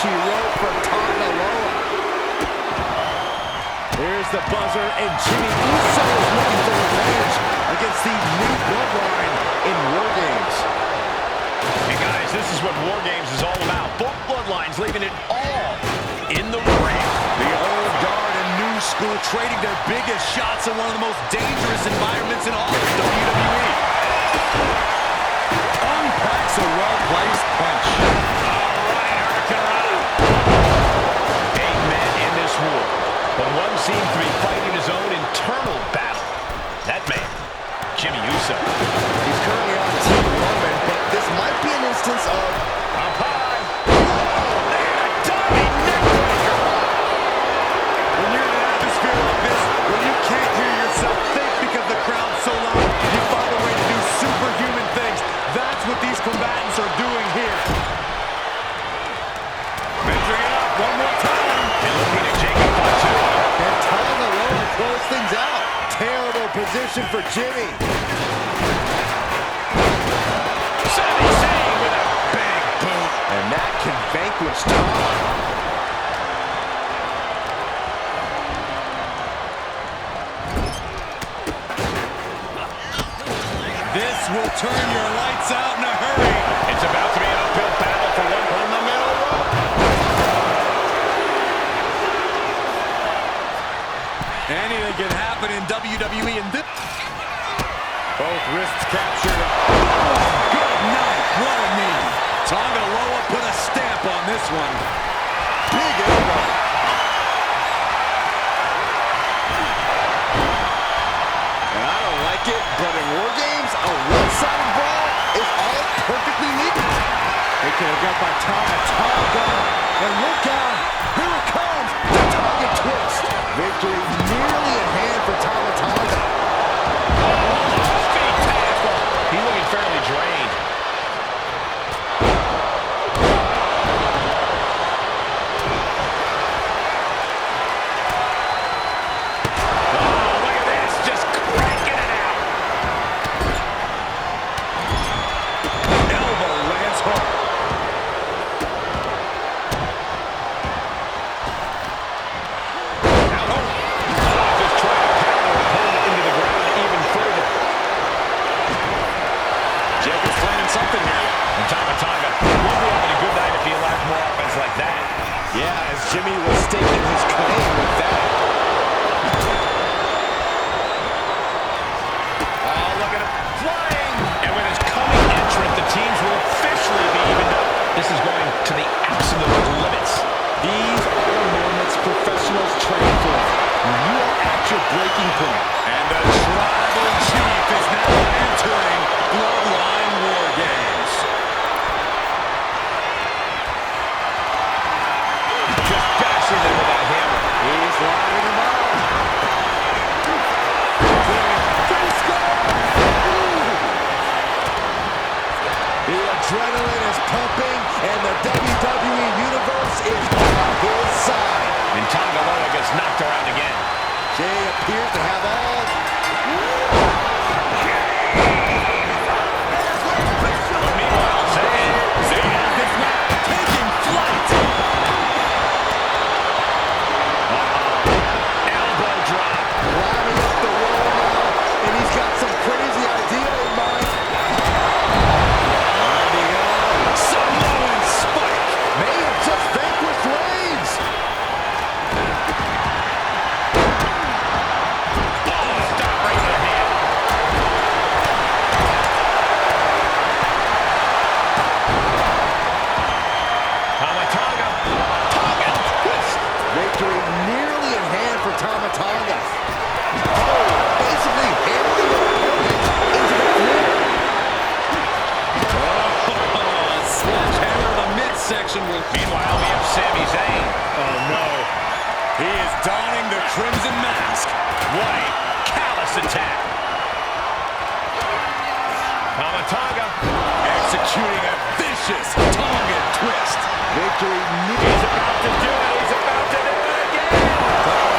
she wrote for Tongaloa. Here's the buzzer, and Jimmy Uso is looking for revenge against the new bloodline in War Games. Hey guys, this is what War Games is all about. Both bloodlines leaving it all in the ring. The old guard and new school trading their biggest shots in one of the most dangerous environments in all of WWE. Unpacks a well-placed punch. All right, Hurricane. 8 men in this war, but one seems to be fighting his own internal battle. That man, Jimmy Uso. He's currently on Team Roman, but this might be an instance of Up high. Oh, and a diving neckbreaker. when you're in an atmosphere like this, when you can't hear yourself think because the crowd's so loud, you find a way to do superhuman things. That's what these combatants are doing here. Measuring it up one more time. And looking at Jacob Fatu. And Tongaloa to close things out. Terrible position for Jimmy. Sami Zayn with a big boot. And that can vanquish Tom. This will turn your lights out in a hurry. It's about to be an uphill battle for one from the middle rope. Anything can happen in WWE in this. Both wrists captured. Good night. What a knee. Tongaloa put a stamp on this one. Big elbow. And I don't like it, but in War Games, a one-sided brawl is all perfectly legal. They can have got by Tonga. And look out. Here it comes. The Tonga twist. Victory nearly in hand for Tonga. Speed tackle. He's looking fairly drained. Oh, look at this. Just cranking it out. Elbow lands hard. Just trying to power opponent into the ground even further. Jacob's planning something here. And Tonga won't be having a good night if he allows more offense like that. Yeah, as Jimmy was staking his claim with that. Oh, look at him flying. And with his coming entrant, the teams will officially be evened up. This is going to the absolute limits. These are the moments professionals train for. When you are at your breaking point. And the tribal chief is now entering Bloodline War Games. Just dashing them with that hammer. He's lining him up. The adrenaline is pumping, and the WWE Universe is on his side. And Tongaloa gets knocked around again. Jay appears to have all. But meanwhile, Zayn This man taking flight. elbow drop. Climbing up the wall now, and he's got some crazy idea in mind. Winding up. Samoan spike. May have just vanquished Reigns. Oh, stop right in the hand. Tonga. Tonga twist. Victory nearly in hand for Tonga. Oh, basically hammering the opponent into the floor. Oh, sledgehammer in the midsection. Meanwhile, we have Sami Zayn. Oh, no. He is donning the Crimson Mask. What a callous attack. Tonga. Executing a vicious Tongan twist. Victory He's about to do it. He's about to do it again.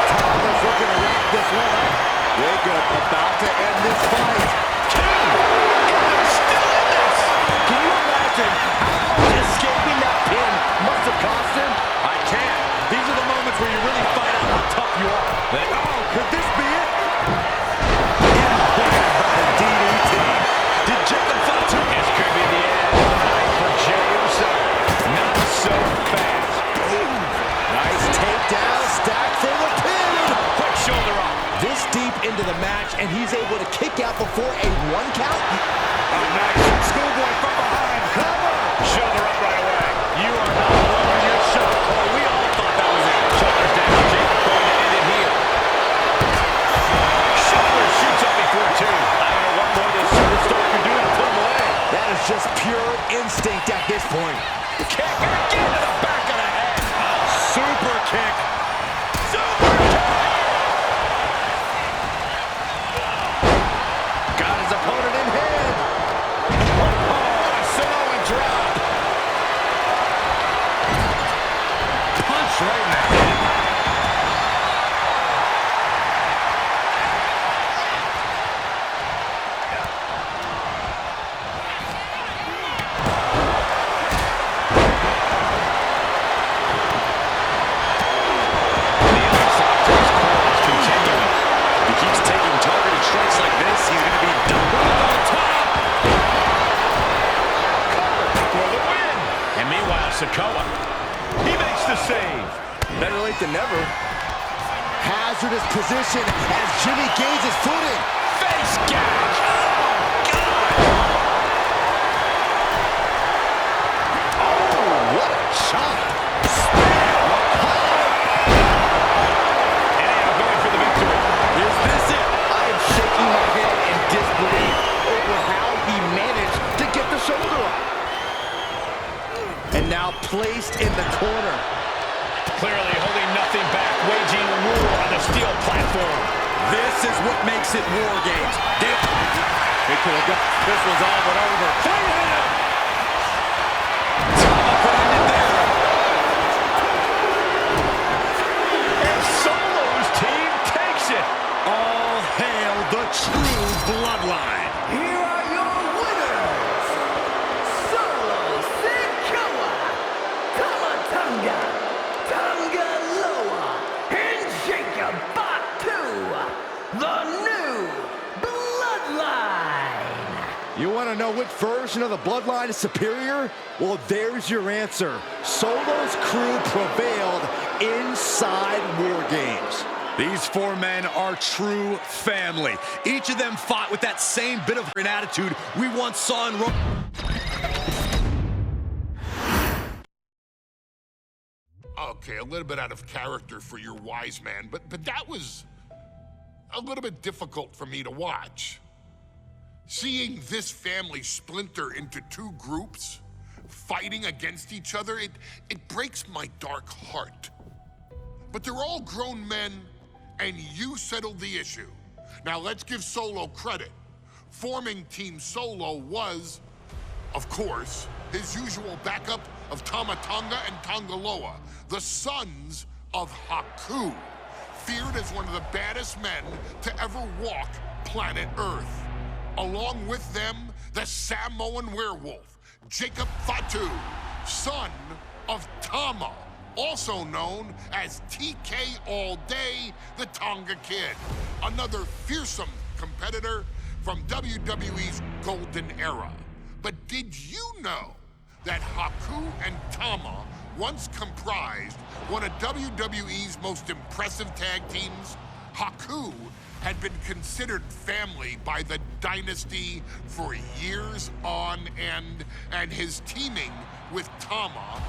Tonga's looking to wrap this one up. Jacob about to end this fight. Two. And they're still in this. Can you imagine how much escaping that pin must have cost Austin? I can. These are the moments where you really find out how tough you are. Oh, could this be it? DDT. Did Jacob Fatu? This could be the end tonight for Jey Uso. Not so fast. Ooh. Nice takedown, stack for the pin. Quick shoulder up. This deep into the match, and he's able to kick out before a 1 count. Oh, nice. Schoolboy from behind. Cover. Shoulder up right away. You are not alone in your shoulder. Oh, we all thought that was it. Shoulders down. Jacob going to end it here. Shoulder shoots up before 2. I don't know what more this superstar can do to put him away. That is just pure instinct at this point. Kick again to the back of the head. Super kick. Super kick. Got his opponent in hand. Oh, a Samoan drop. Punch right in the head. He makes the save. Better late than never. Hazardous position as Jimmy gains his footing. Face gouge. Oh, God. Oh, what a shot. And I'm going for the victory. Is this it? I am shaking my head in disbelief over how he managed to get the shoulder up. And now placed in the corner. Clearly holding nothing back, waging war on the steel platform. This is what makes it War Games. They could have got this was all but over. Tama could end it there. And Solo's team takes it. All hail the true bloodline. Here are your winners, Solo Sikoa, Tama Tonga Loa, and Jacob Fatu, the new bloodline. You want to know what version of the bloodline is superior? Well, there's your answer. Solo's crew prevailed inside War Games. These 4 men are true family. Each of them fought with that same bit of an attitude we once saw in Rome. Okay, a little bit out of character for your wise man, but that was a little bit difficult for me to watch. Seeing this family splinter into 2 groups, fighting against each other, it breaks my dark heart. But they're all grown men, and you settled the issue. Now let's give Solo credit. Forming Team Solo was, of course, his usual backup of Tama Tonga and Tonga Loa, the sons of Haku, feared as one of the baddest men to ever walk planet Earth. Along with them, the Samoan werewolf, Jacob Fatu, son of Tama, also known as TK All Day, the Tonga Kid, another fearsome competitor from WWE's golden era. But did you know that Haku and Tama once comprised one of WWE's most impressive tag teams? Haku had been considered family by the Dynasty for years on end, and his teaming with Tama,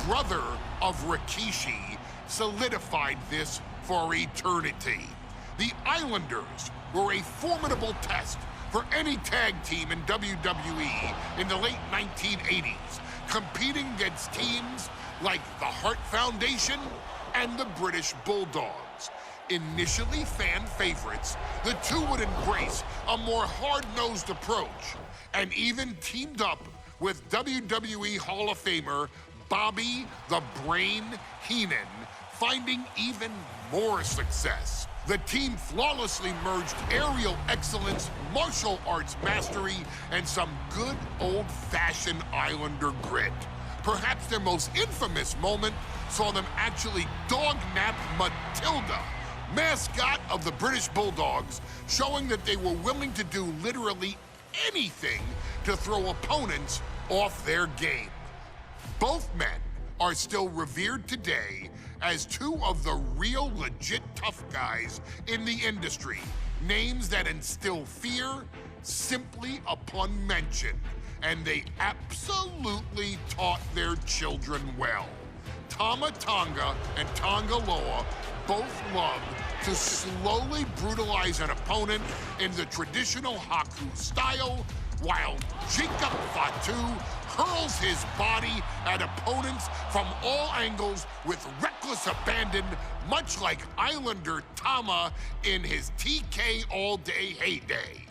brother of Rikishi, solidified this for eternity. The Islanders were a formidable test for any tag team in WWE in the late 1980s, competing against teams like the Hart Foundation and the British Bulldogs. Initially fan favorites, the two would embrace a more hard-nosed approach and even teamed up with WWE Hall of Famer Bobby the Brain Heenan, finding even more success. The team flawlessly merged aerial excellence, martial arts mastery, and some good old-fashioned Islander grit. Perhaps their most infamous moment saw them actually dog-nap Matilda, mascot of the British Bulldogs, showing that they were willing to do literally anything to throw opponents off their game. Both men are still revered today as two of the real legit tough guys in the industry, names that instill fear simply upon mention, and they absolutely taught their children well. Tama Tonga and Tonga Loa both loved to slowly brutalize an opponent in the traditional Haku style, while Jacob Fatu hurls his body at opponents from all angles with reckless abandon, much like Islander Tama in his TK all-day heyday.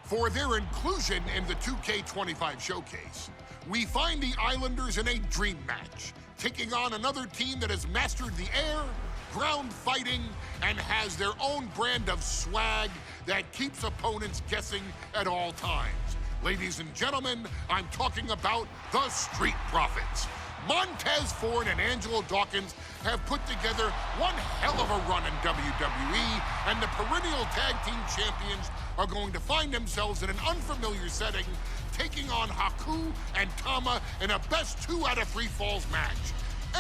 For their inclusion in the 2K25 showcase, we find the Islanders in a dream match, taking on another team that has mastered the air, ground fighting, and has their own brand of swag that keeps opponents guessing at all times. Ladies and gentlemen, I'm talking about the Street Profits. Montez Ford and Angelo Dawkins have put together one hell of a run in WWE, and the perennial tag team champions are going to find themselves in an unfamiliar setting, taking on Haku and Tama in a best 2 out of 3 falls match.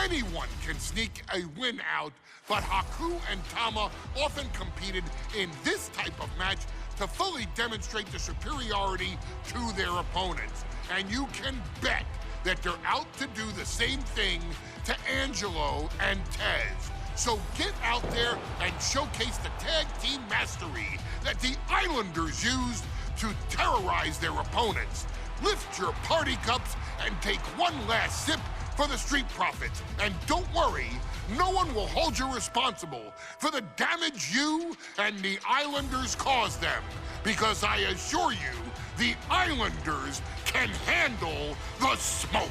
Anyone can sneak a win out, but Haku and Tama often competed in this type of match to fully demonstrate the superiority to their opponents. And you can bet that they're out to do the same thing to Angelo and Tez. So get out there and showcase the tag team mastery that the Islanders used to terrorize their opponents. Lift your party cups and take one last sip for the Street Profits. And don't worry, no one will hold you responsible for the damage you and the Islanders caused them, because I assure you, the Islanders can handle the smoke.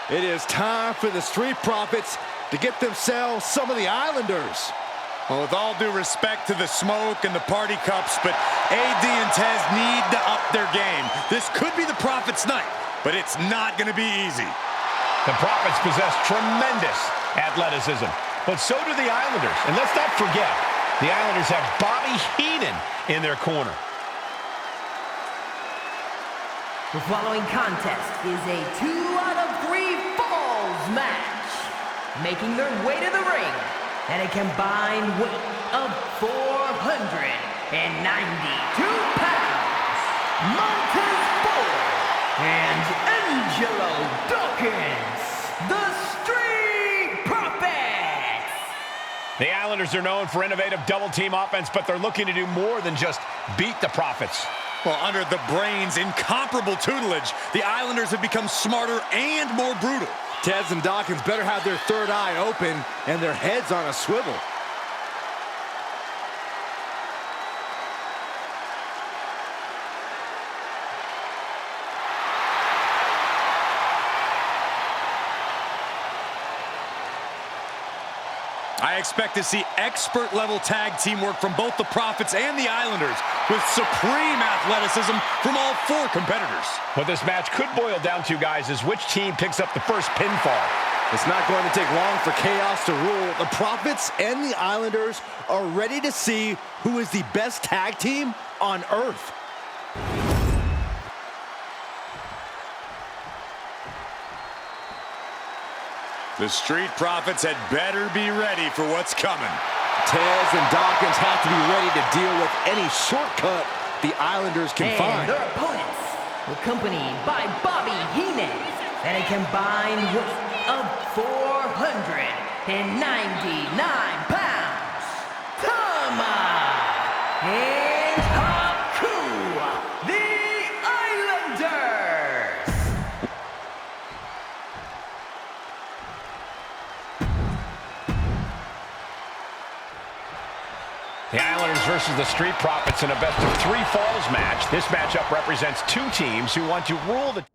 It is time for the Street Profits to get themselves some of the Islanders. Well, with all due respect to the smoke and the party cups, but AD and Tez need to up their game. This could be the Profits' night, but it's not going to be easy. The Profits possess tremendous athleticism, but so do the Islanders. And let's not forget, the Islanders have Bobby Heenan in their corner. The following contest is a 2 out of 3 falls match. Making their way to the ring at a combined weight of 492 pounds, Montez Ford and Angelo Dawkins, the Street Profits. The Islanders are known for innovative double-team offense, but they're looking to do more than just beat the Profits. Well, under the Brains' incomparable tutelage, the Islanders have become smarter and more brutal. Tez and Dawkins better have their third eye open and their heads on a swivel. I expect to see expert-level tag teamwork from both the Profits and the Islanders, with supreme athleticism from all 4 competitors. What this match could boil down to, guys, is which team picks up the first pinfall. It's not going to take long for chaos to rule. The Profits and the Islanders are ready to see who is the best tag team on Earth. The Street Profits had better be ready for what's coming. Tez and Dawkins have to be ready to deal with any shortcut the Islanders can find. Their opponents, accompanied by Bobby Heenan, and a combined weight of 499 pounds, Tama and Haku, the Islanders. The Islanders versus the Street Profits in a best-of-3 falls match. This matchup represents 2 teams who want to rule the...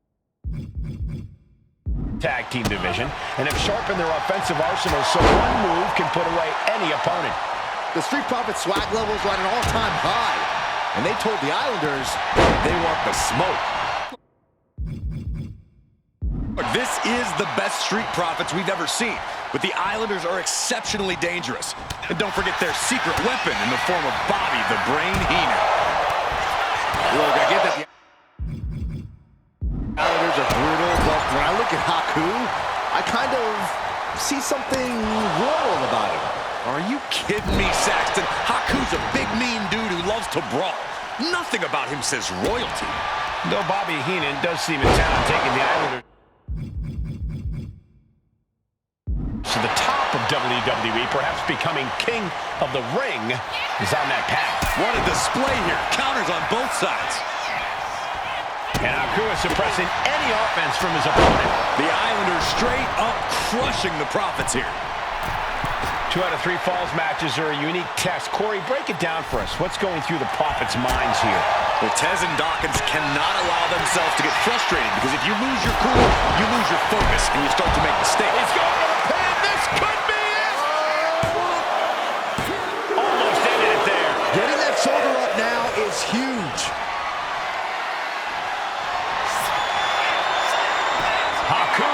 tag team division and have sharpened their offensive arsenal so one move can put away any opponent. The Street Profits swag levels are at an all-time high, and they told the Islanders they want the smoke. This is the best Street Profits we've ever seen, but the Islanders are exceptionally dangerous. And don't forget their secret weapon in the form of Bobby the Brain Heenan. Look, I get that the Islanders are brutal, but when I look at Haku, I kind of see something royal about him. Are you kidding me, Saxton? Haku's a big, mean dude who loves to brawl. Nothing about him says royalty. Though Bobby Heenan does seem intent on taking the Islanders to the top of WWE, perhaps becoming king of the ring, is on that path. What a display here. Counters on both sides. And Haku is suppressing any offense from his opponent. The Islanders straight up crushing the Profits here. 2 out of 3 falls matches are a unique test. Corey, break it down for us. What's going through the Profits' minds here? Well, Tez and Dawkins cannot allow themselves to get frustrated, because if you lose your cool, you lose your focus, and you start to make mistakes. He's going to the pin. This could be it. Almost ended it there. Getting that shoulder up now is huge. Haku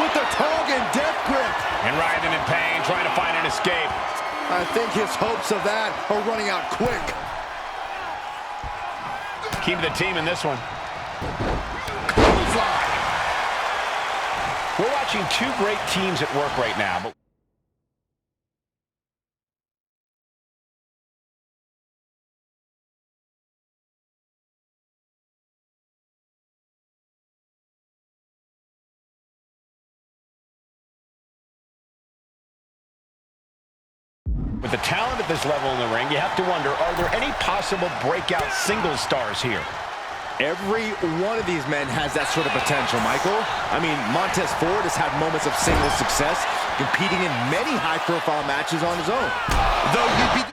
With the tongue and death grip. and writhing in pain, trying to find an escape. I think his hopes of that are running out quick. Key to the team in this one. We're watching 2 great teams at work right now, but with the talent at this level in the ring, you have to wonder, are there any possible breakout single stars here? Every one of these men has that sort of potential, Michael. I mean, Montez Ford has had moments of single success, competing in many high-profile matches on his own. Though you'd be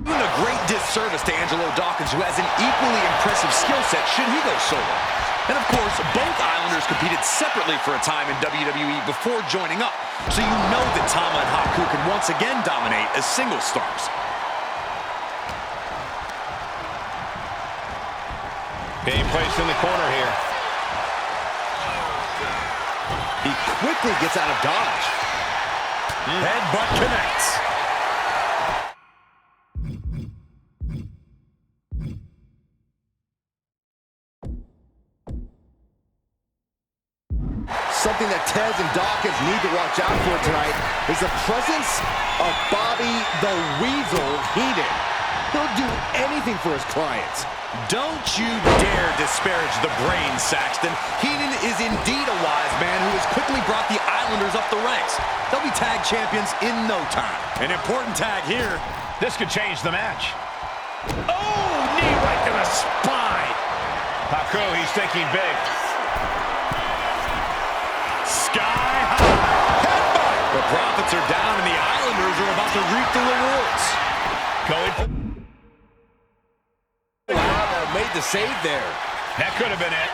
doing a great disservice to Angelo Dawkins, who has an equally impressive skill set should he go solo. And of course, both Islanders competed separately for a time in WWE before joining up, so you know that Tama and Haku can once again dominate as single stars. Being placed in the corner here. He quickly gets out of dodge. Headbutt connects. Something that Tez and Dawkins need to watch out for tonight is the presence of Bobby the Weasel Heenan. He'll do anything for his clients. Don't you dare disparage the brain, Saxton. Heenan is indeed a wise man who has quickly brought the Islanders up the ranks. They'll be tag champions in no time. An important tag here. This could change the match. Oh, knee right to the spine. Haku, he's thinking big. Sky high. Headbutt. The Profits are down and the Islanders are about to reap the rewards. Going. Made the save there. That could have been it.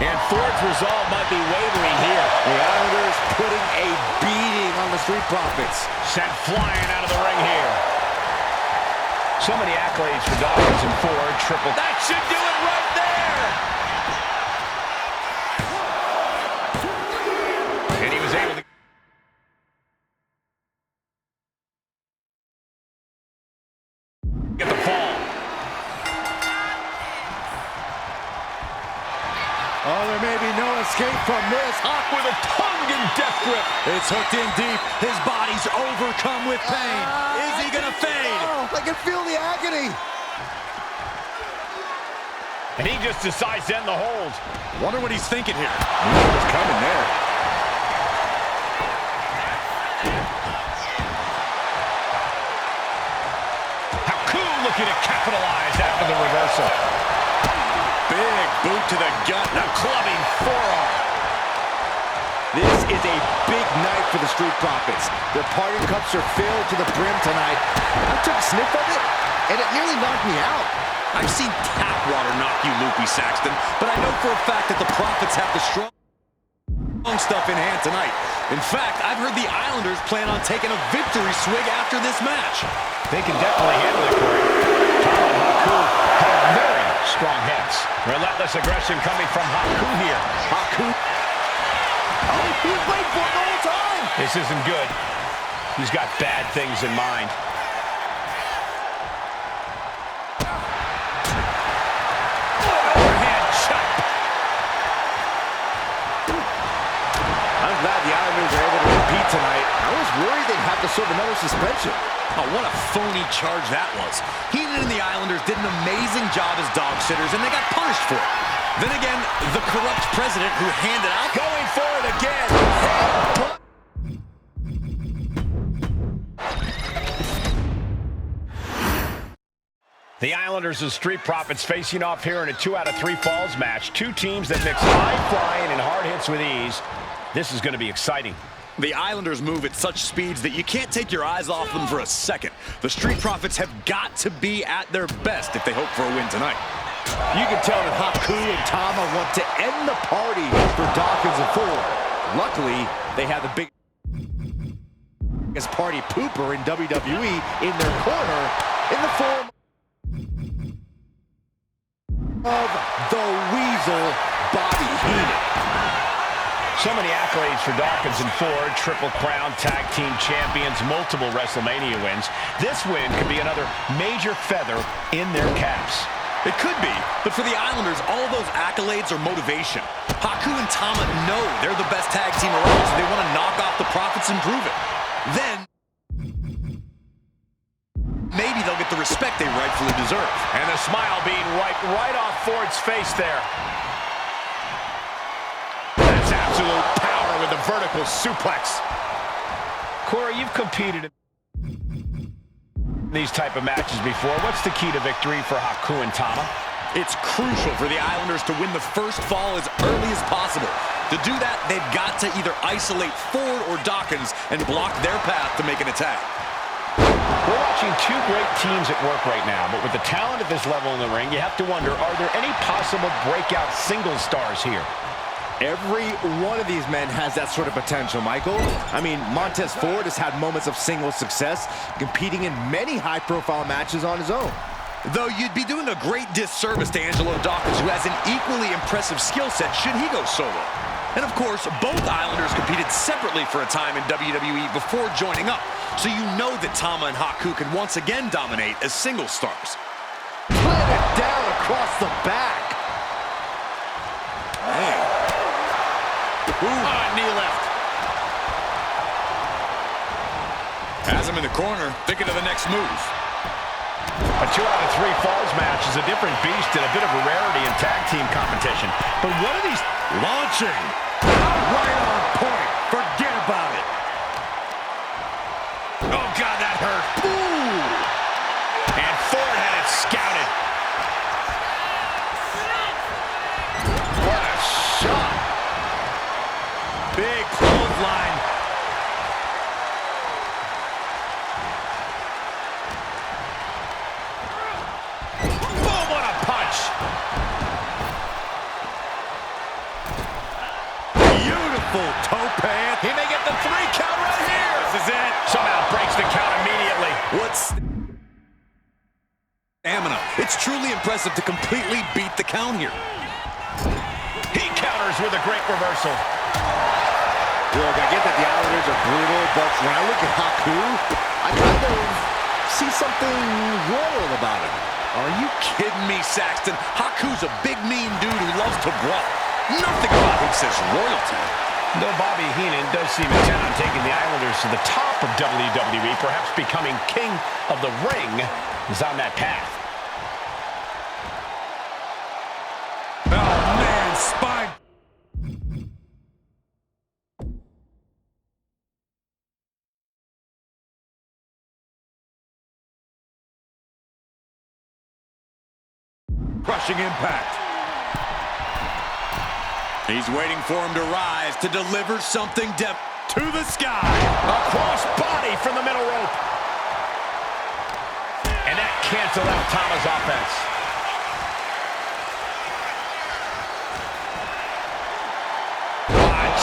And Ford's resolve might be wavering here. The Islanders putting a beating on the Street Profits. Sent flying out of the ring here. So many accolades for Dawkins and Ford. Triple. That should do it right there. And he was able to get the fall. Oh, there may be no escape from this. Hawk with a tongue and death grip. It's hooked in deep. His body's overcome with pain. Is he gonna fade? Oh, I can feel the agony. And he just decides to end the hold. Wonder what he's thinking here. He knew it was coming there. Haku looking to capitalize after the reversal. Big boot to the gut. The clubbing forearm. This is a big night for the Street Profits. Their parting cups are filled to the brim tonight. I took a sniff of it. and it nearly knocked me out. I've seen tap water knock you loopy, Saxton, but I know for a fact that the Profits have the strong stuff in hand tonight. In fact, I've heard the Islanders plan on taking a victory swig after this match. They can definitely handle it, Corey. Tom and Haku have very strong heads. Relentless aggression coming from Haku here. Haku. Oh, he's waiting for it the whole time. This isn't good. He's got bad things in mind. Overhand chop. I'm glad the Islanders are able to compete tonight. I was worried they'd have to serve another suspension. Oh, what a phony charge that was. Heenan and the Islanders did an amazing job as dog sitters, and they got punished for it. Then again, the corrupt president who handed out... Going for it again. The Islanders and Street Profits facing off here in a 2 out of 3 falls match. Two teams that mix high flying and hard hits with ease. This is going to be exciting. The Islanders move at such speeds that you can't take your eyes off them for a second. The Street Profits have got to be at their best if they hope for a win tonight. You can tell that Haku and Tama want to end the party for Dawkins and Ford. Luckily, they have the biggest party pooper in WWE in their corner in the form of the Weasel, Bobby Heenan. So many accolades for Dawkins and Ford. Triple Crown Tag Team Champions, multiple WrestleMania wins. This win could be another major feather in their caps. It could be, but for the Islanders, all of those accolades are motivation. Haku and Tama know they're the best tag team around, so they want to knock off the Profits and prove it. Then, maybe they'll get the respect they rightfully deserve. And the smile being wiped right off Ford's face there. That's absolute power with the vertical suplex. Corey, you've competed in these type of matches before. What's the key to victory for Haku and Tama? It's crucial for the Islanders to win the first fall as early as possible. To do that, they've got to either isolate Ford or Dawkins and block their path to make an attack. We're watching two great teams at work right now, but with the talent at this level in the ring, you have to wonder, are there any possible breakout single stars here? Every one of these men has that sort of potential, Michael. I mean, Montez Ford has had moments of single success, competing in many high-profile matches on his own. Though you'd be doing a great disservice to Angelo Dawkins, who has an equally impressive skill set should he go solo. And of course, both Islanders competed separately for a time in WWE before joining up, so you know that Tama and Haku can once again dominate as single stars. Planted down across the back. Hey. Knee left. Has him in the corner, thinking of the next move. A 2 out of 3 falls match is a different beast and a bit of a rarity in tag team competition. But what are these... Launching. Right on point. Forget about it. Oh, God, that hurt. Ooh. And Ford had it scouted. What a shot. Big clothesline. Boom, what a punch. Beautiful tope. He may get the 3 count right here. This is it. Somehow breaks the count immediately. What's stamina? It's truly impressive to completely beat the count here. He counters with a great reversal. Look, I get that the Islanders are brutal, but when I look at Haku, I kind of see something royal about him. Are you kidding me, Saxton? Haku's a big, mean dude who loves to brawl. Nothing about him says royalty. Though Bobby Heenan does seem intent on taking the Islanders to the top of WWE, perhaps becoming king of the ring, is on that path. Oh, man, spine. Crushing impact. He's waiting for him to rise to deliver something to the sky. A cross body from the middle rope. And that can't cancel out Tama's offense.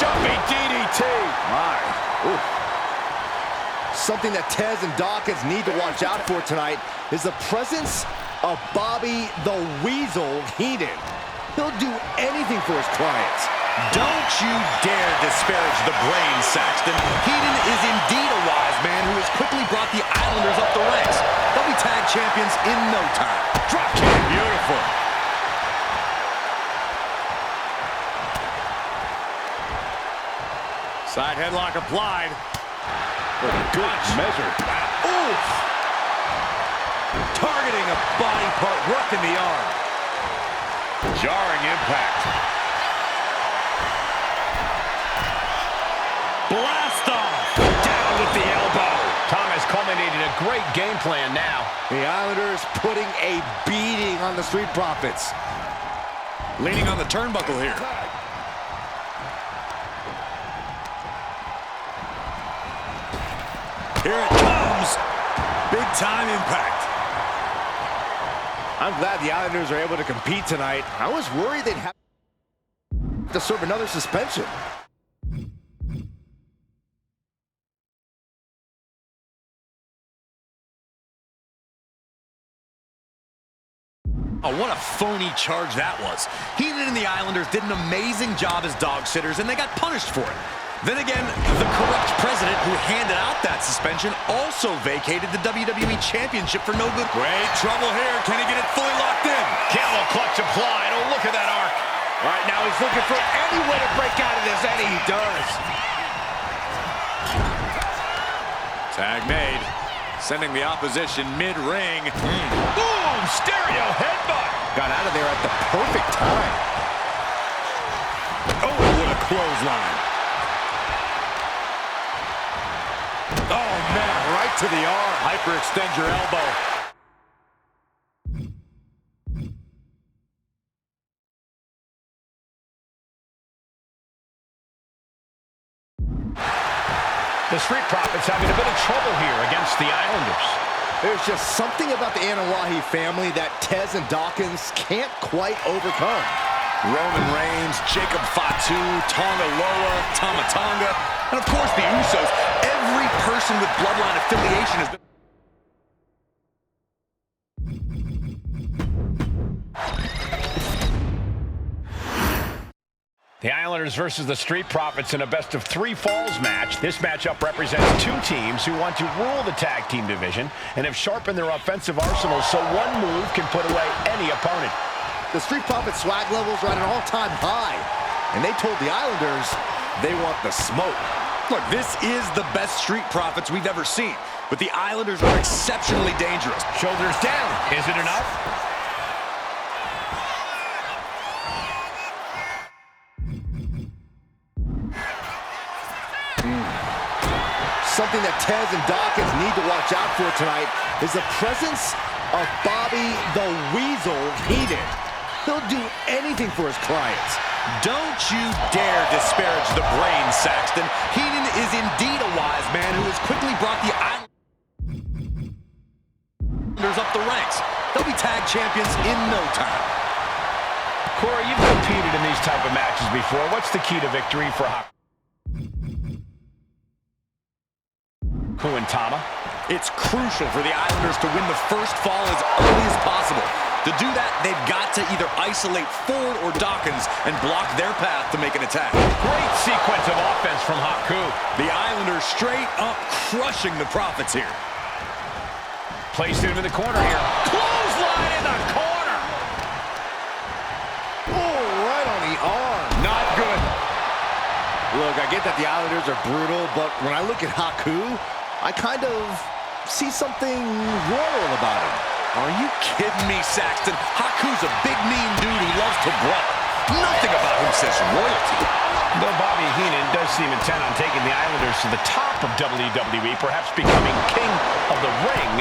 Jumping DDT. My. Ooh. Something that Tez and Dawkins need to watch out for tonight is the presence of Bobby the Weasel Heenan. He'll do anything for his clients. Don't you dare disparage the brain, Saxton. Heenan is indeed a wise man who has quickly brought the Islanders up the ranks. They'll be tag champions in no time. Drop kick. Beautiful. Side headlock applied. Good measure. Oof! Targeting a body part, working the arm. Jarring impact. Blast off! Down with the elbow. Tom has culminated a great game plan now. The Islanders putting a beating on the Street Profits. Leaning on the turnbuckle here. Here it comes. Big time impact. I'm glad the Islanders are able to compete tonight. I was worried they'd have to serve another suspension. Oh, what a phony charge that was. Heenan and the Islanders did an amazing job as dog sitters, and they got punished for it. Then again, the corrupt president who handed out that suspension also vacated the WWE Championship for no good. Great trouble here. Can he get it fully locked in? Camel clutch applied. Oh, look at that arc. All right, now he's looking for any way to break out of this, and he does. Tag made. Sending the opposition mid-ring. Boom! Stereo headbutt. Got out of there at the perfect time. Oh, what a clothesline. Oh, man, right to the arm. Hyperextend your elbow. The Street Profits having a bit of trouble here against the Islanders. There's just something about the Anawahi family that Tez and Dawkins can't quite overcome. Roman Reigns, Jacob Fatu, Tonga Loa, Tama Tonga, and of course the Usos. Every person with bloodline affiliation has been... The Islanders versus the Street Profits in a best-of-3 falls match. This matchup represents two teams who want to rule the tag team division and have sharpened their offensive arsenals so one move can put away any opponent. The Street Profits swag levels are at an all-time high, and they told the Islanders they want the smoke. Look, this is the best Street Profits we've ever seen, but the Islanders are exceptionally dangerous. Shoulders down. Is it enough? Something that Tez and Dawkins need to watch out for tonight is the presence of Bobby the Weasel Heenan. He'll do anything for his clients. Don't you dare disparage the brain, Saxton. Heenan is indeed a wise man who has quickly brought the Islanders up the ranks. They'll be tag champions in no time. Corey, you've competed in these type of matches before. What's the key to victory for Haku and Tama? It's crucial for the Islanders to win the first fall as early as possible. To do that, they've got to either isolate Ford or Dawkins and block their path to make an attack. Great sequence of offense from Haku. The Islanders straight up crushing the Profits here. Placed him in the corner here. Clothesline in the corner. Oh, right on the arm. Not good. Look, I get that the Islanders are brutal, but when I look at Haku, I kind of see something royal about him. Are you kidding me, Saxton? Haku's a big, mean dude who loves to brawl. Nothing about him says royalty. Though Bobby Heenan does seem intent on taking the Islanders to the top of WWE, perhaps becoming king of the ring,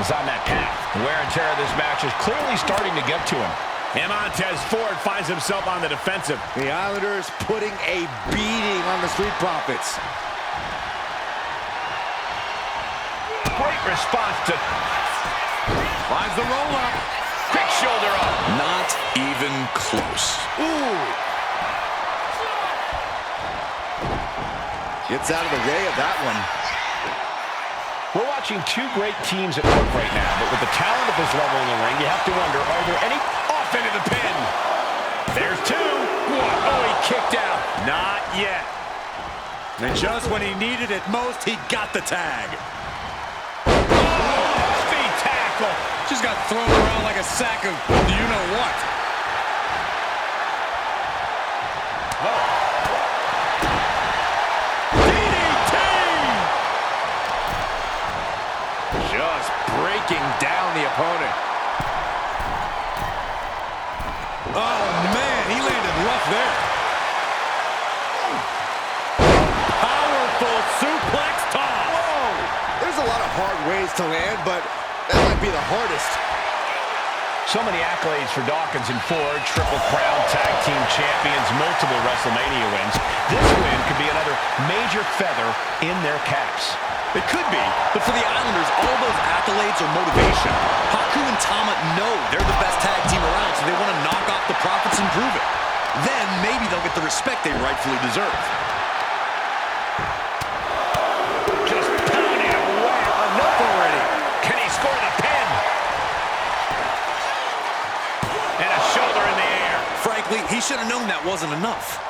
is on that path. The wear and tear of this match is clearly starting to get to him. And Montez Ford finds himself on the defensive. The Islanders putting a beating on the Street Profits. Great response to... Finds the roll-up. Quick shoulder up. Not even close. Ooh. Gets out of the way of that one. We're watching two great teams at work right now, but with the talent of this level in the ring, you have to wonder, are there any off into the pin? There's two. What? Oh, he kicked out. Not yet. And just when he needed it most, he got the tag. Oh, speed tackle. Just got thrown around like a sack of you-know-what. DDT! Just breaking down the opponent. Oh, man, he landed rough there. Powerful suplex toss. Whoa! There's a lot of hard ways to land, but that might be the hardest. So many accolades for Dawkins and Ford, Triple Crown Tag Team Champions, multiple WrestleMania wins. This win could be another major feather in their caps. It could be, but for the Islanders, all those accolades are motivation. Haku and Tama know they're the best tag team around, so they want to knock off the Profits and prove it. Then maybe they'll get the respect they rightfully deserve. Just pounding away. Enough already. Can he score the pin? And a shoulder in the air. Frankly, he should have known that wasn't enough.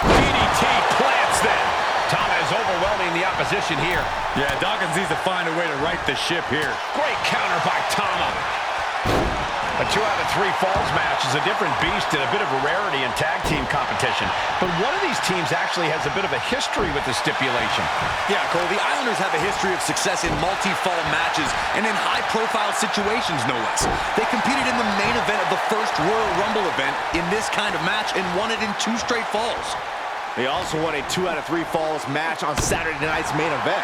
DDT plants them. Tama is overwhelming the opposition here. Yeah, Dawkins needs to find a way to right the ship here. Great counter by Tama. A 2 out of 3 falls match is a different beast and a bit of a rarity in tag team competition. But one of these teams actually has a bit of a history with the stipulation. Yeah, Cole, the Islanders have a history of success in multi-fall matches and in high-profile situations, no less. They competed in the main event of the first Royal Rumble event in this kind of match and won it in 2 straight falls. They also won a 2 out of 3 falls match on Saturday night's main event.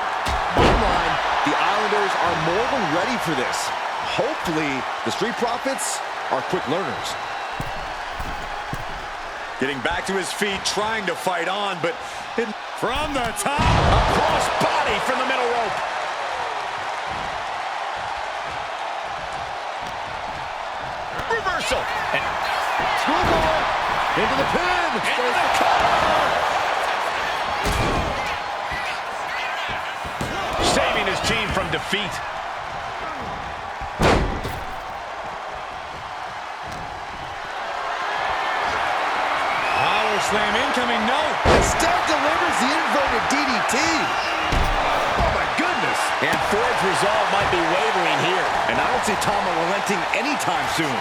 Bottom line, the Islanders are more than ready for this. Hopefully, the Street Profits are quick learners. Getting back to his feet, trying to fight on, but from the top. A cross body from the middle rope. Reversal. And Screwball into the pin. into the cover. Saving his team from defeat. Slam incoming, no. Instead delivers the inverted DDT. Oh, my goodness. And Ford's resolve might be wavering here. And I don't see Tama relenting anytime soon.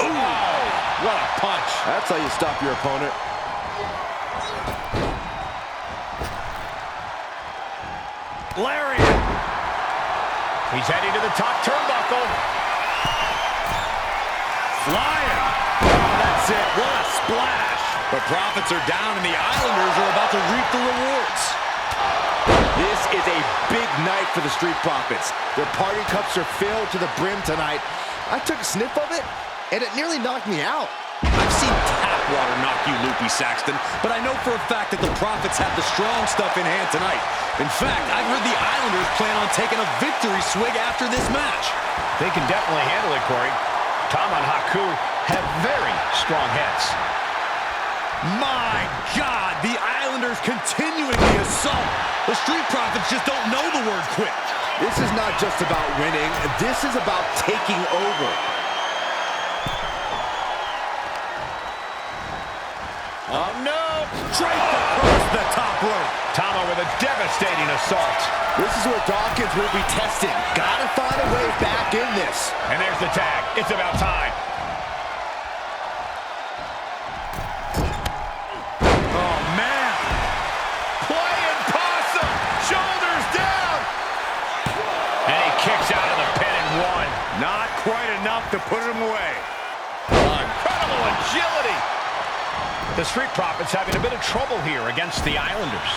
Ooh, what a punch. That's how you stop your opponent. Lariat. He's heading to the top turnbuckle. Flying. Oh, that's it. What a splash. The Profits are down, and the Islanders are about to reap the rewards. This is a big night for the Street Profits. Their party cups are filled to the brim tonight. I took a sniff of it, and it nearly knocked me out. I've seen tap water knock you loopy, Saxton, but I know for a fact that the Profits have the strong stuff in hand tonight. In fact, I've heard the Islanders plan on taking a victory swig after this match. They can definitely handle it, Corey. Tama and Haku have very strong heads. My God, the Islanders continuing the assault. The Street Profits just don't know the word quit. This is not just about winning. This is about taking over. Oh, no! Draped across the top rope. Tama with a devastating assault. This is where Dawkins will be tested. Gotta find a way back in this. And there's the tag. It's about time. Oh, man. Playing possum. Shoulders down. And he kicks out of the pin and one. Not quite enough to put him away. Incredible agility. The Street Profits having a bit of trouble here against the Islanders.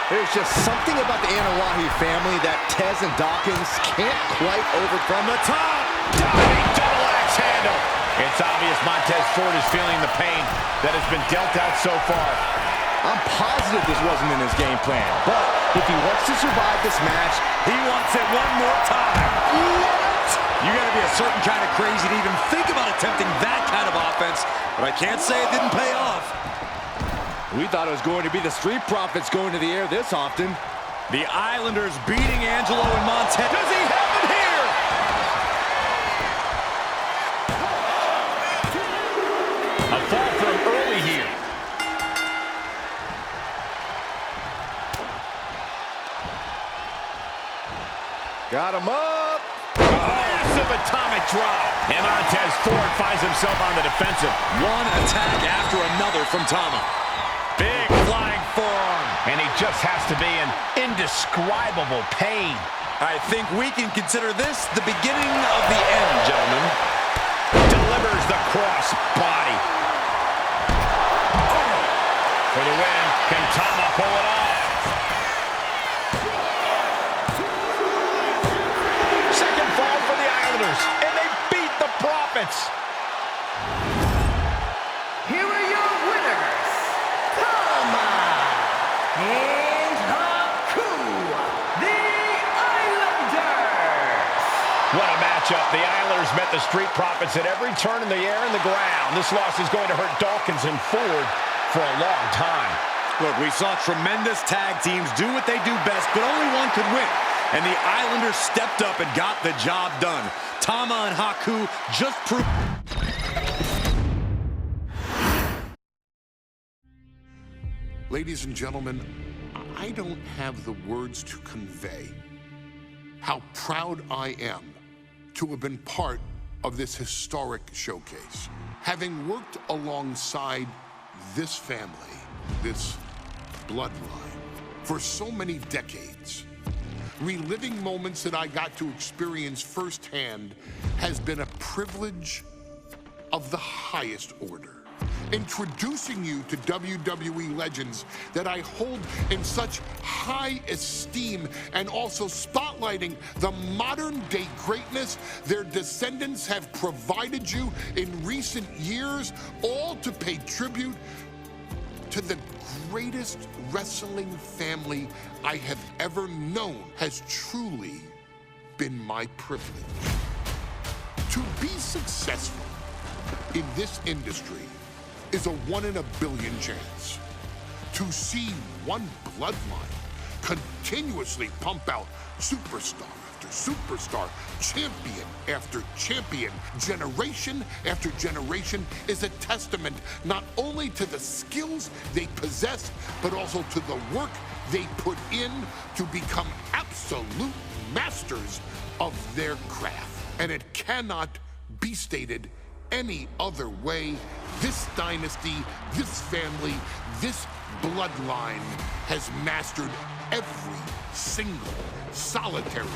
There's just something about the Anawahi family that Tez and Dawkins can't quite overcome. The top. Diving double axe handle. It's obvious Montez Ford is feeling the pain that has been dealt out so far. I'm positive this wasn't in his game plan, but if he wants to survive this match, He wants it one more time. What? You gotta be a certain kind of crazy to even think about attempting that kind of offense, but I can't say it didn't pay off. we thought it was going to be the Street Profits going to the air this often. The Islanders beating Angelo and Montez. Does he have it here? A fall for him early here. Got him up. Massive atomic drop. And Montez Ford finds himself on the defensive. One attack after another from Tama. Big flying forearm. And he just has to be in indescribable pain. I think we can consider this the beginning of the end, gentlemen. Delivers the cross body. For the win, can Tama pull it off? Second fall for the Islanders, and they beat the Profits. Here are your winners, Tama and Haku, the Islanders. What a matchup. The Islanders met the Street Profits at every turn in the air and the ground. This loss is going to hurt Dawkins and Ford for a long time. Look, we saw tremendous tag teams do what they do best, but only one could win. And the Islanders stepped up and got the job done. Tama and Haku just proved... Ladies and gentlemen, I don't have the words to convey how proud I am to have been part of this historic showcase. Having worked alongside this family, this bloodline, for so many decades, reliving moments that I got to experience firsthand has been a privilege of the highest order. Introducing you to WWE legends that I hold in such high esteem, and also spotlighting the modern day greatness their descendants have provided you in recent years, all to pay tribute to the greatest wrestling family I have ever known, has truly been my privilege. To be successful in this industry is a 1 in a billion chance. To see one bloodline continuously pump out superstar after superstar, champion after champion, generation after generation, is a testament not only to the skills they possess, but also to the work they put in to become absolute masters of their craft. And it cannot be stated any other way. This dynasty, this family, this bloodline has mastered every single solitary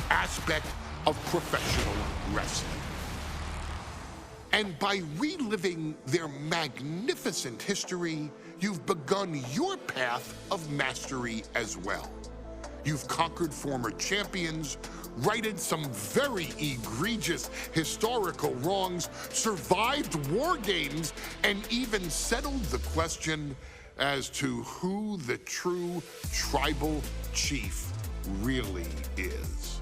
aspect of professional wrestling. And by reliving their magnificent history, you've begun your path of mastery as well. You've conquered former champions, righted some very egregious historical wrongs, survived war games, and even settled the question as to who the true tribal chief really is.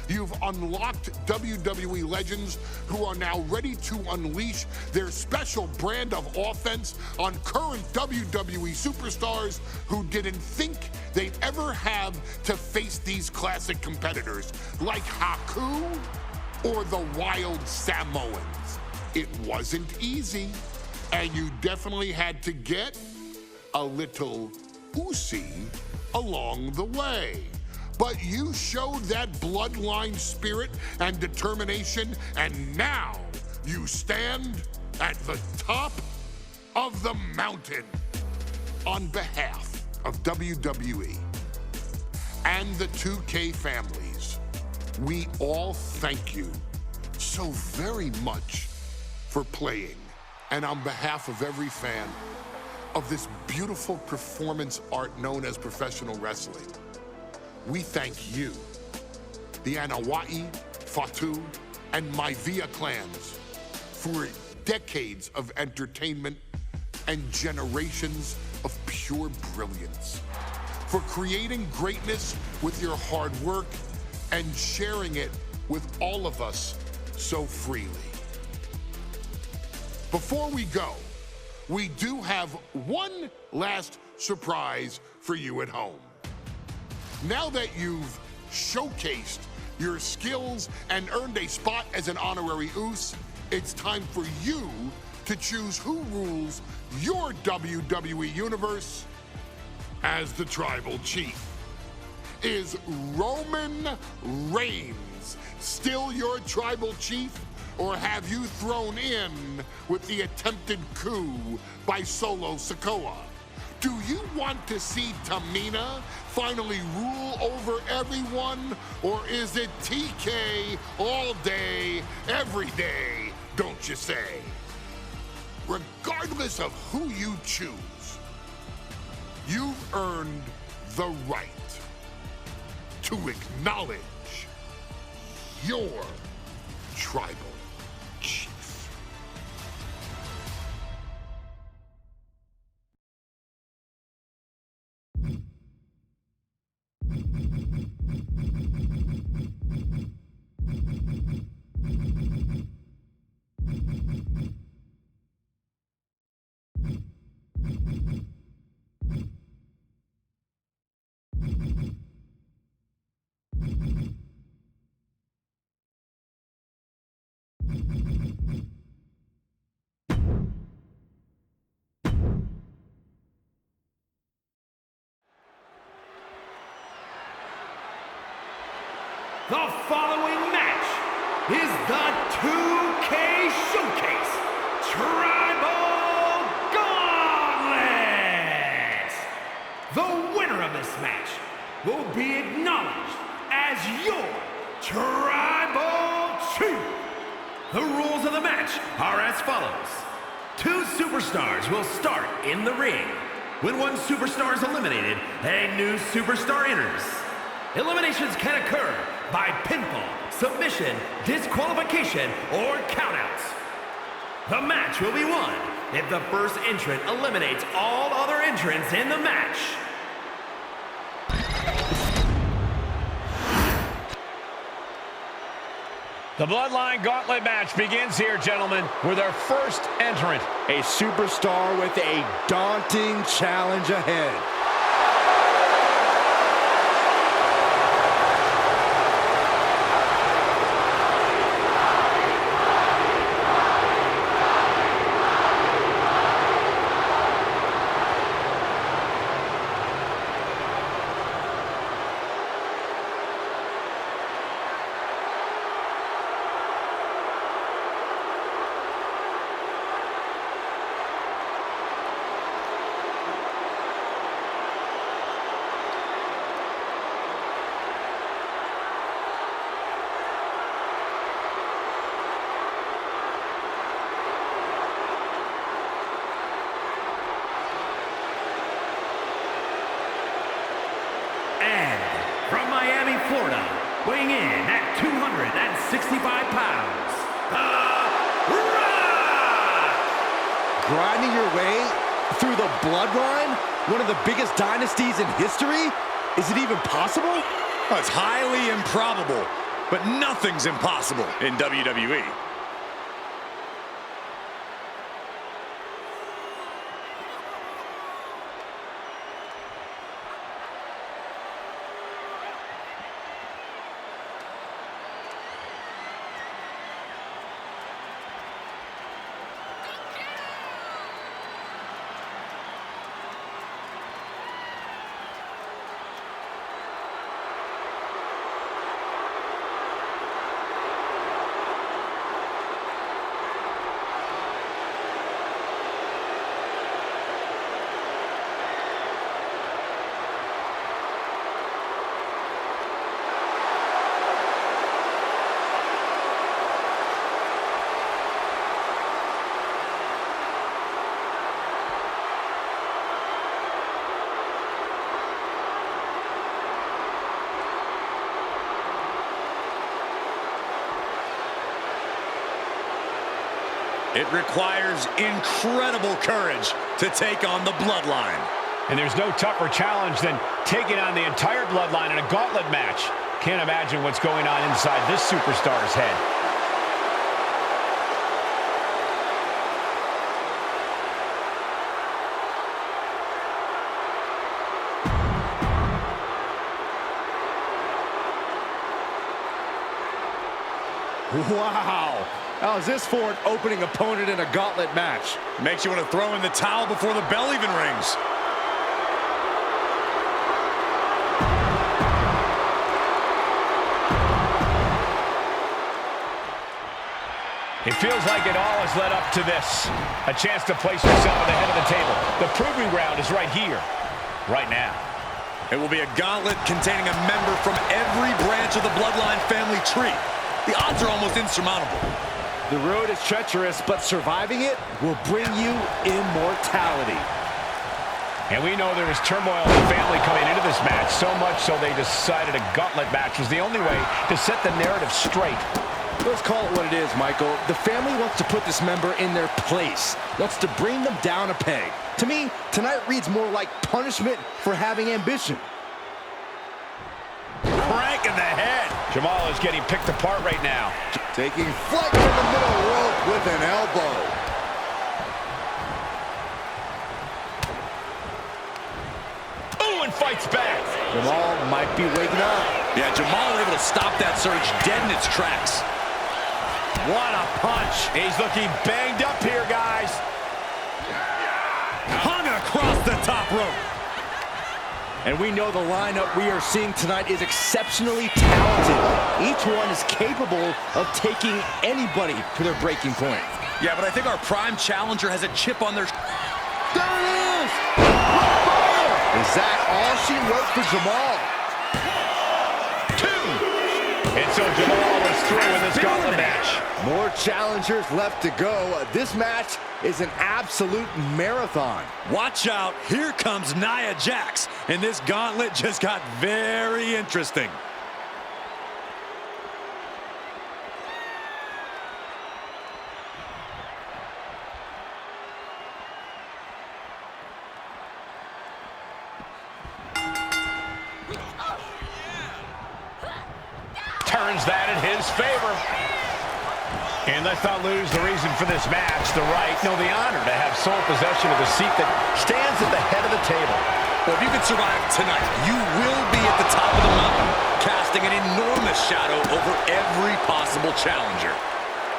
You've unlocked WWE legends who are now ready to unleash their special brand of offense on current WWE superstars who didn't think they'd ever have to face these classic competitors like Haku or the Wild Samoans. It wasn't easy, and you definitely had to get a little oozy along the way. But you showed that bloodline spirit and determination, and now you stand at the top of the mountain. On behalf of WWE and the 2K families, we all thank you so very much for playing. And on behalf of every fan of this beautiful performance art known as professional wrestling, we thank you, the Anawa'i, Fatu, and Maivia clans, for decades of entertainment and generations of pure brilliance, for creating greatness with your hard work and sharing it with all of us so freely. Before we go, we do have one last surprise for you at home. Now that you've showcased your skills and earned a spot as an honorary Uce, it's time for you to choose who rules your WWE Universe as the Tribal Chief. Is Roman Reigns still your Tribal Chief, or have you thrown in with the attempted coup by Solo Sikoa? Do you want to see Tamina finally rule over everyone, or is it TK all day, every day, don't you say? Regardless of who you choose, you've earned the right to acknowledge your Tribal Chief. The following match is the 2K Showcase Tribal Gauntlet. The winner of this match will be acknowledged as your Tribal Chief. The rules of the match are as follows. 2 superstars will start in the ring. When one superstar is eliminated, a new superstar enters. Eliminations can occur by pinfall, submission, disqualification, or countouts. The match will be won if the first entrant eliminates all other entrants in the match. The Bloodline Gauntlet match begins here, gentlemen, with our first entrant. A superstar with a daunting challenge ahead. From Miami, Florida, weighing in at 265 pounds, The Rock! Grinding your way through the bloodline? One of the biggest dynasties in history? Is it even possible? Well, it's highly improbable, but nothing's impossible in WWE. It requires incredible courage to take on the bloodline. And there's no tougher challenge than taking on the entire bloodline in a gauntlet match. Can't imagine what's going on inside this superstar's head. Wow. How's this for an opening opponent in a gauntlet match? Makes you want to throw in the towel before the bell even rings. It feels like it all has led up to this. A chance to place yourself at the head of the table. The proving ground is right here, right now. It will be a gauntlet containing a member from every branch of the bloodline family tree. The odds are almost insurmountable. The road is treacherous, but surviving it will bring you immortality. And we know there was turmoil in the family coming into this match, so much so they decided a gauntlet match was the only way to set the narrative straight. Let's call it what it is, Michael. The family wants to put this member in their place, wants to bring them down a peg. To me, tonight reads more like punishment for having ambition. Crank in the head. Jamal is getting picked apart right now. Taking flight from the middle rope with an elbow. Ooh, and fights back. Jamal might be waking up. Yeah, Jamal able to stop that surge dead in its tracks. What a punch. He's looking banged up here, guys. Hung across the top rope. And we know the lineup we are seeing tonight is exceptionally talented. Each one is capable of taking anybody to their breaking point. Yeah, but I think our prime challenger has a chip on their... There it is! Is that all she wrote for Jamal? And so Jamal is through in this gauntlet match. More challengers left to go. This match is an absolute marathon. Watch out, here comes Nia Jax, and this gauntlet just got very interesting. Turns that in his favor. And let's not lose the reason for this match, the right, no, the honor to have sole possession of the seat that stands at the head of the table. Well, if you can survive tonight, you will be at the top of the mountain, casting an enormous shadow over every possible challenger.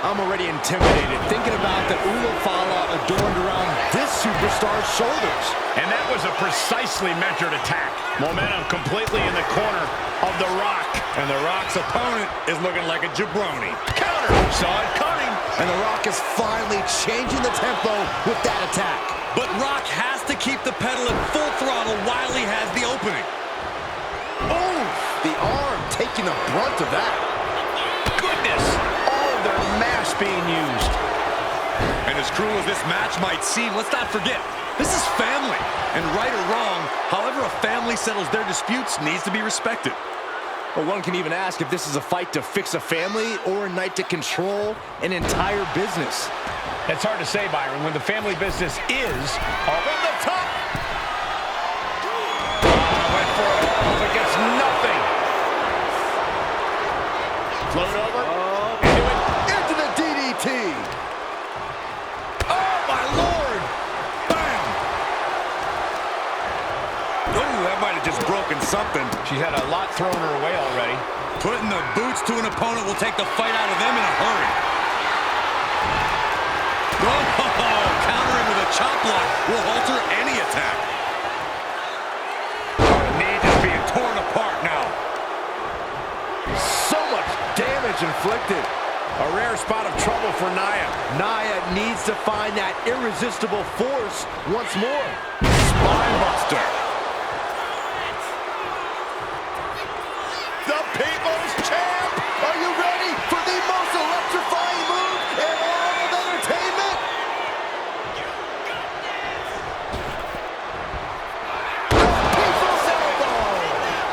I'm already intimidated thinking about the Ulafala adorned around this superstar's shoulders. And that was a precisely measured attack. Momentum completely in the corner of The Rock. And The Rock's opponent is looking like a jabroni. Counter! Saw it coming. And The Rock is finally changing the tempo with that attack. But Rock has to keep the pedal at full throttle while he has the opening. Oh, the arm taking the brunt of that. Goodness! All of their mass being used. And as cruel as this match might seem, let's not forget, this is family. And right or wrong, however a family settles their disputes needs to be respected. Well, one can even ask if this is a fight to fix a family or a night to control an entire business. It's hard to say, Byron, when the family business is all on the top. Went for it all, but gets nothing. Float over. Into the DDT. Oh, my Lord! Bam! Oh, that might have just broken something. She's had a lot thrown her way already. Putting the boots to an opponent will take the fight out of them in a hurry. Oh, countering with a chop block will alter any attack. The knee just being torn apart now. So much damage inflicted. A rare spot of trouble for Nia. Nia needs to find that irresistible force once more. Spinebuster. The People's Champ! Are you ready for the most electrifying move in all of entertainment? People's Elbow!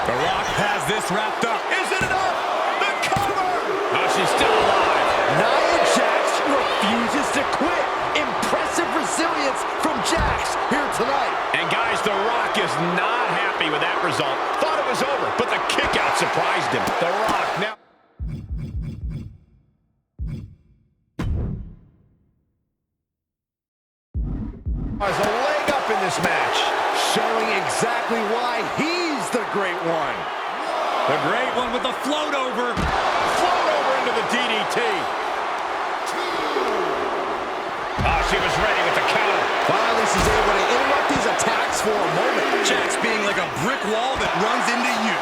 The Rock has this wrapped up. Is it enough? The cover! Oh, she's still alive. Nia Jax refuses to to quit. Impressive resilience from Jax here tonight. And guys, The Rock is not happy with that result. Thought it was over, but the kick out surprised him. The Rock now... has a leg up in this match. Showing exactly why he's the great one. The great one with the float over. Float over into the DDT. She was ready with the counter. Finally, she's able to interrupt these attacks for a moment. Jax being like a brick wall that runs into you.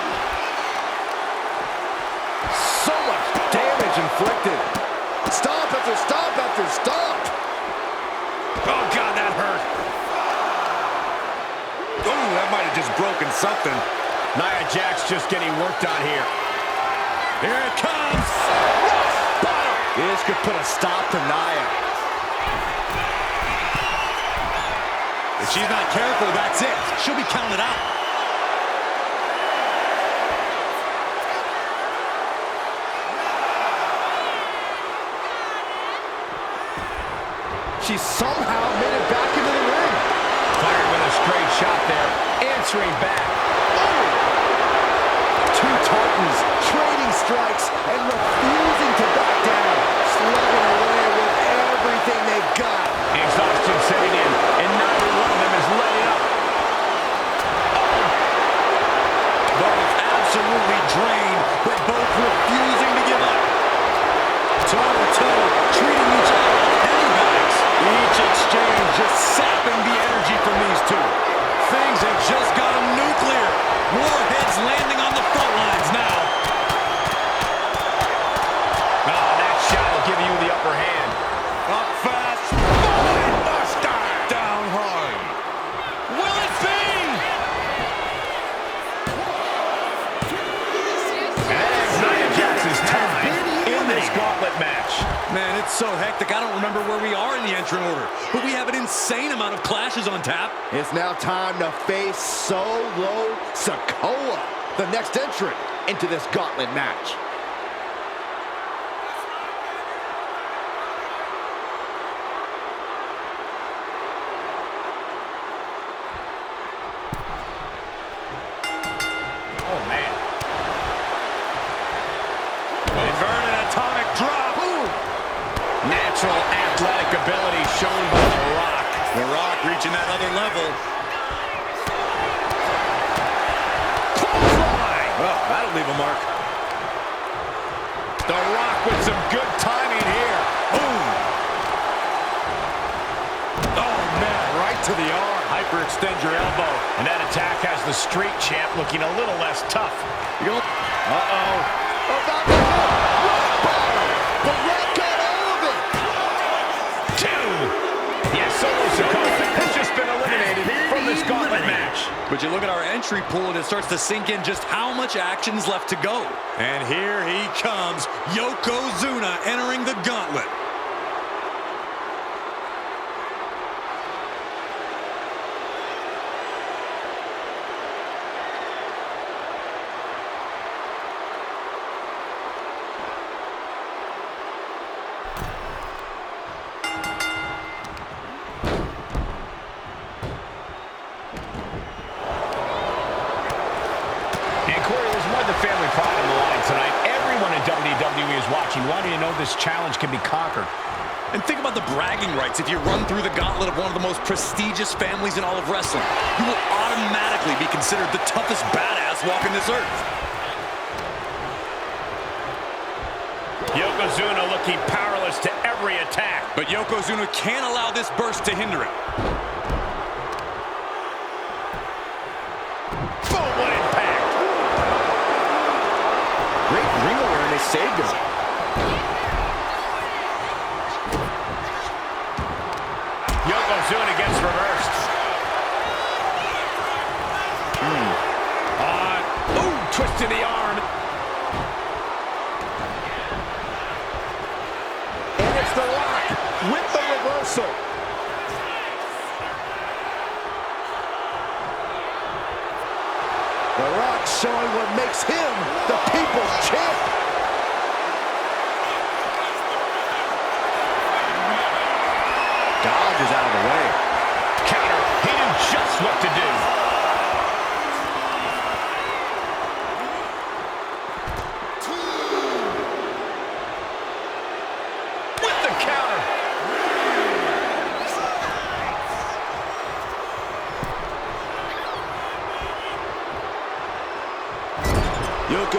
So much damage inflicted. Stomp after stomp after stomp. Oh, God, that hurt. Oh, that might have just broken something. Nia Jax just getting worked on here. Here it comes. Bottom. This could put a stop to Nia. If she's not careful, that's it. She'll be counted out. She somehow made it back into the ring. Fired with a straight shot there. Answering back. Two Titans trading strikes and refusing to back down. Slugging away with everything they've got. Exhaustion setting in, and neither one of them is letting up. Both absolutely drained, but both refusing to give up. Toe-to-toe, treating each other like penny bags. Each exchange just sapping the energy from these two. Things have just gotten nuclear. Warheads landing on the front lines now. Oh, that shot will give you the upper hand. Up fast. Buster. Down hard. Will it be? And Nia Jax's time in this gauntlet match. Man, it's so hectic. I don't remember where we are in the entrant order, but we have an insane amount of clashes on tap. It's now time to face Solo Sikoa, the next entrant into this gauntlet match. Oh, man. Inverted atomic drop. Boom! Natural athletic ability shown by The Rock. The Rock reaching that other level. Clothesline. Oh, that'll leave a mark. The Rock with some good timing here. Boom. Oh, man, right to the arm. Hyperextend your elbow. And that attack has the street champ looking a little less tough. Uh-oh. About to go. Rock bottom. The Rock got all of it. Two. Yes, Solo Sikoa has just been eliminated from this gauntlet match. But you look at our entry pool and it starts to sink in just how much action's left to go. And here he comes, Yokozuna entering the gauntlet. Family pride on the line tonight. Everyone in WWE is watching, wanting to know this challenge can be conquered. And think about the bragging rights. If you run through the gauntlet of one of the most prestigious families in all of wrestling, you will automatically be considered the toughest badass walking this earth. Yokozuna looking powerless to every attack. But Yokozuna can't allow this burst to hinder him. Boom, what impact. Great ring awareness saved him. Yokozuna gets reversed. Twist to the arm. And it's The Rock with the reversal. The Rock showing what makes him the people's champ.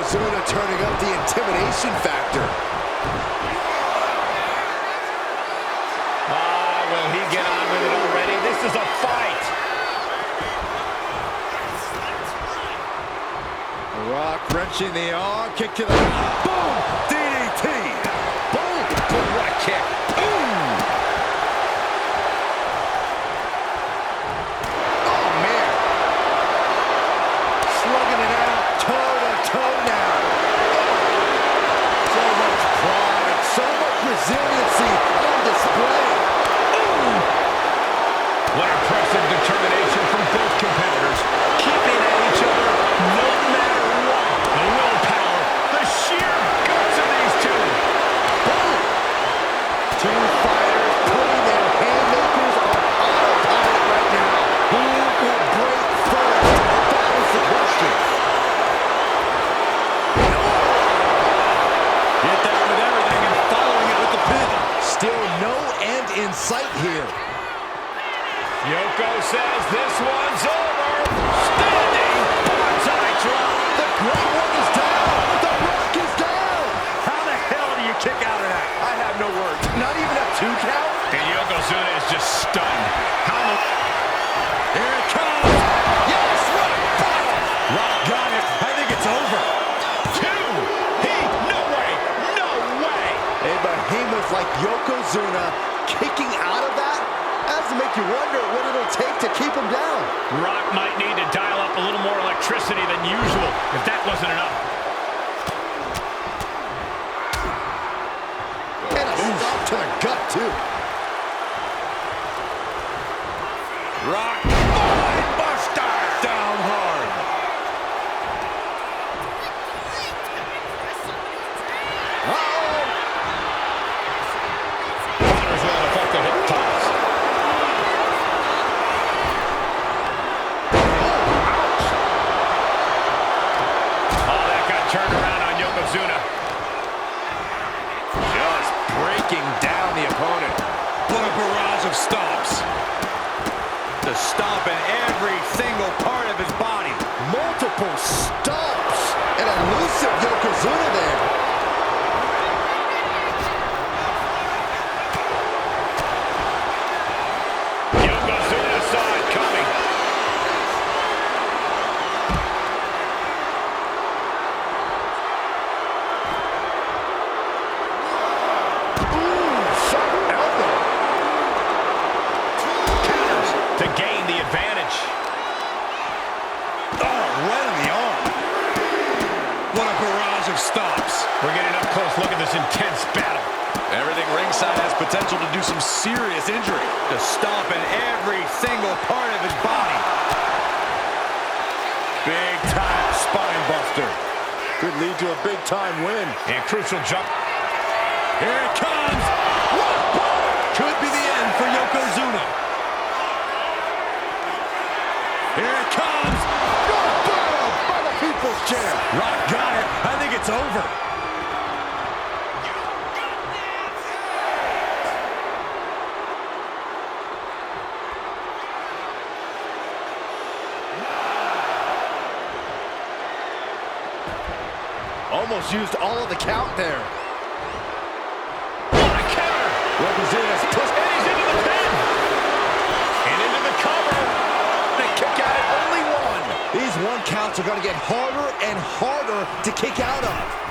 Yokozuna turning up the intimidation factor. Will he get on with it already? This is a fight. Rock wrenching the arm, kick to the... Boom! DDT! Boom! Boom, what a kick. Boom! Oh, man. Slugging it out, toe-to-toe now. So much pride, so much resiliency on display. What impressive determination from both competitors, keeping at each other no matter what. The willpower, the sheer guts of these two. Boom! Two fighters putting their haymakers on autopilot right now. Who will break first? That is the question. Hit that with everything and following it with the pin. Still no end in sight here. Yoko says this one's over. Standing bonsai drop. The Great One is down. The Rock is down. How the hell do you kick out of that? I have no words. Not even a 2 count? And Yokozuna is just stunned. How Here it comes. Yes, Rock bottom. Rock got it. I think it's over. no way, no way. A behemoth like Yokozuna kicking out of that has to make you wonder what it'll take to keep him down. Rock might need to dial up a little more electricity than usual if that wasn't enough. And a stop to the gut, too. Rock. Spine buster. Down hard. There's not effective hip toss. Oh, that got turned around on Yokozuna. Just breaking down the opponent. What a barrage of stomps. The stomp in every single part of his body. Multiple stomps. An elusive Yokozuna there. Yokozuna saw it coming. Sharp elbow. Counters to gain the advantage. Oh, right on the arm. What a barrage of stomps. We're getting up close. Look at this intense battle. Everything ringside has potential to do some serious injury. To stomp in every single part of his body. Big time spine buster. Could lead to a big time win. And crucial jump. Here it comes. Could be the end for Yokozuna. Here it comes. Boom! By the People's Chair. Rock got it. I think it's over. Almost used all of the count there. What a counter. Yokozuna's pushed. And he's into the pin. And into the cover. The kick out at only one. These 1 counts are going to get harder and harder to kick out of.